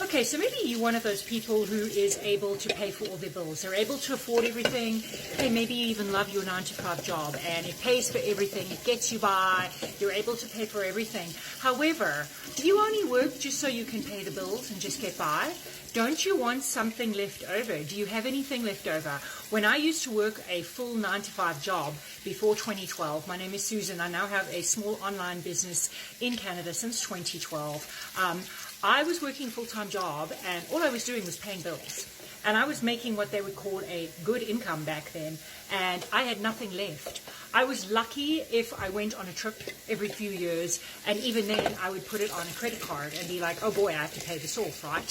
Okay, so maybe you're one of those people who is able to pay for all their bills. They're able to afford everything. Hey, maybe you even love your 9-to-5 job and it pays for everything. It gets you by. You're able to pay for everything. However, do you only work just so you can pay the bills and just get by? Don't you want something left over? Do you have anything left over? When I used to work a full 9-to-5 job before 2012, my name is Susan. I now have a small online business in Canada since 2012. I was working a full-time job and all I was doing was paying bills. And I was making what they would call a good income back then, and I had nothing left. I was lucky if I went on a trip every few years, and even then I would put it on a credit card and be like, oh boy, I have to pay this off, right?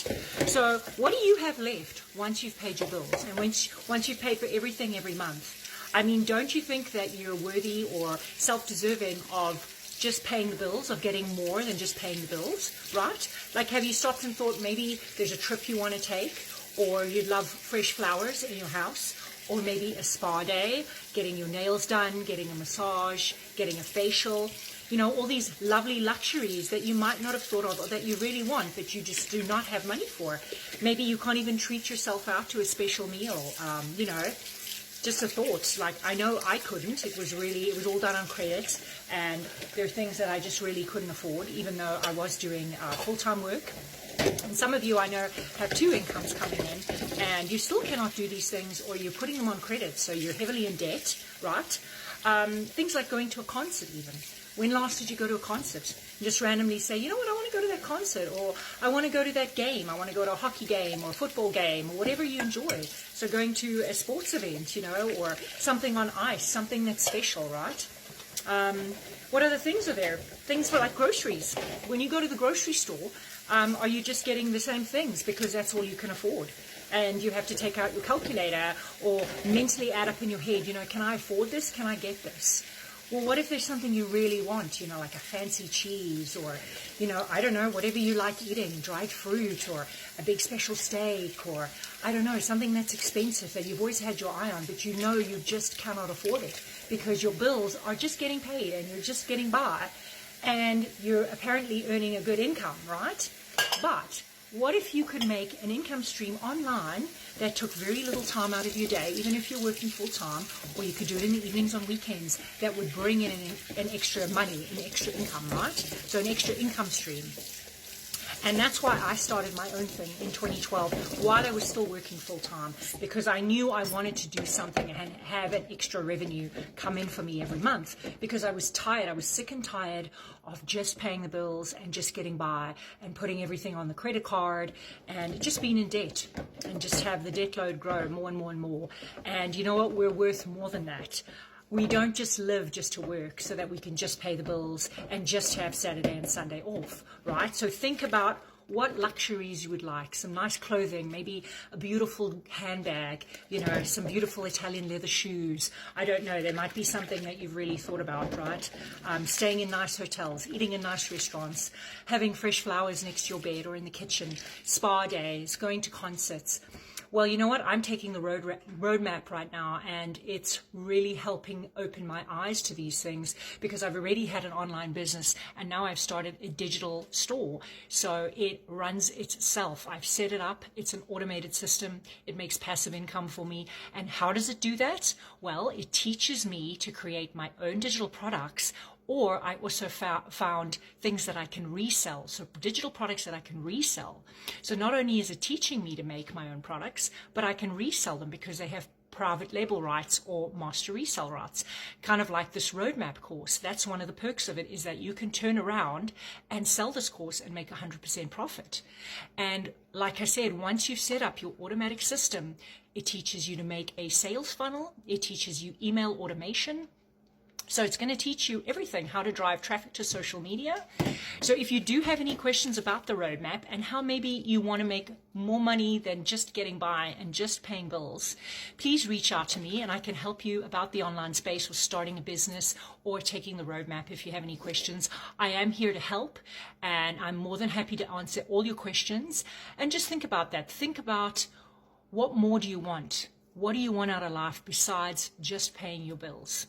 So what do you have left once you've paid your bills and once you've paid for everything every month? I mean, don't you think that you're worthy or self-deserving of just paying the bills, of getting more than just paying the bills, right? Like, have you stopped and thought maybe there's a trip you want to take, or you'd love fresh flowers in your house, or maybe a spa day, getting your nails done, getting a massage, getting a facial, you know, all these lovely luxuries that you might not have thought of or that you really want, but you just do not have money for. Maybe you can't even treat yourself out to a special meal, you know. Just a thought, like I know I couldn't. It was all done on credit, and there are things that I just really couldn't afford, even though I was doing full-time work. And some of you I know have 2 incomes coming in, and you still cannot do these things, or you're putting them on credit, so you're heavily in debt, right? Things like going to a concert even. When last did you go to a concert? And just randomly say, you know what, I want to go to that concert, or I want to go to that game, I want to go to a hockey game or a football game, or whatever you enjoy. So going to a sports event, you know, or something on ice, something that's special, right? What other things are there? Things for like groceries. When you go to the grocery store, are you just getting the same things because that's all you can afford? And you have to take out your calculator or mentally add up in your head, you know, can I afford this? Can I get this? Well, what if there's something you really want, you know, like a fancy cheese or, you know, I don't know, whatever you like eating, dried fruit or a big special steak or, I don't know, something that's expensive that you've always had your eye on, but you know you just cannot afford it because your bills are just getting paid and you're just getting by and you're apparently earning a good income, right? But what if you could make an income stream online that took very little time out of your day, even if you're working full-time, or you could do it in the evenings on weekends, that would bring in an extra money, an extra income, right? So an extra income stream. And that's why I started my own thing in 2012 while I was still working full-time, because I knew I wanted to do something and have an extra revenue come in for me every month, because I was tired. I was sick and tired of just paying the bills and just getting by and putting everything on the credit card and just being in debt and just have the debt load grow more and more and more. And you know what? We're worth more than that. We don't just live just to work so that we can just pay the bills and just have Saturday and Sunday off, right? So think about what luxuries you would like. Some nice clothing, maybe a beautiful handbag, you know, some beautiful Italian leather shoes. I don't know, there might be something that you've really thought about, right? Staying in nice hotels, eating in nice restaurants, having fresh flowers next to your bed or in the kitchen, spa days, going to concerts. Well, you know what? I'm taking the roadmap right now, and it's really helping open my eyes to these things because I've already had an online business and now I've started a digital store. So it runs itself. I've set it up. It's an automated system. It makes passive income for me. And how does it do that? Well, it teaches me to create my own digital products, or I also found things that I can resell, so digital products that I can resell. So not only is it teaching me to make my own products, but I can resell them because they have private label rights or master resale rights, kind of like this roadmap course. That's one of the perks of it, is that you can turn around and sell this course and make 100% profit. And like I said, once you've set up your automatic system, it teaches you to make a sales funnel. It teaches you email automation. So it's going to teach you everything, how to drive traffic to social media. So if you do have any questions about the roadmap and how maybe you want to make more money than just getting by and just paying bills, please reach out to me and I can help you about the online space or starting a business or taking the roadmap if you have any questions. I am here to help and I'm more than happy to answer all your questions. And just think about that. Think about, what more do you want? What do you want out of life besides just paying your bills?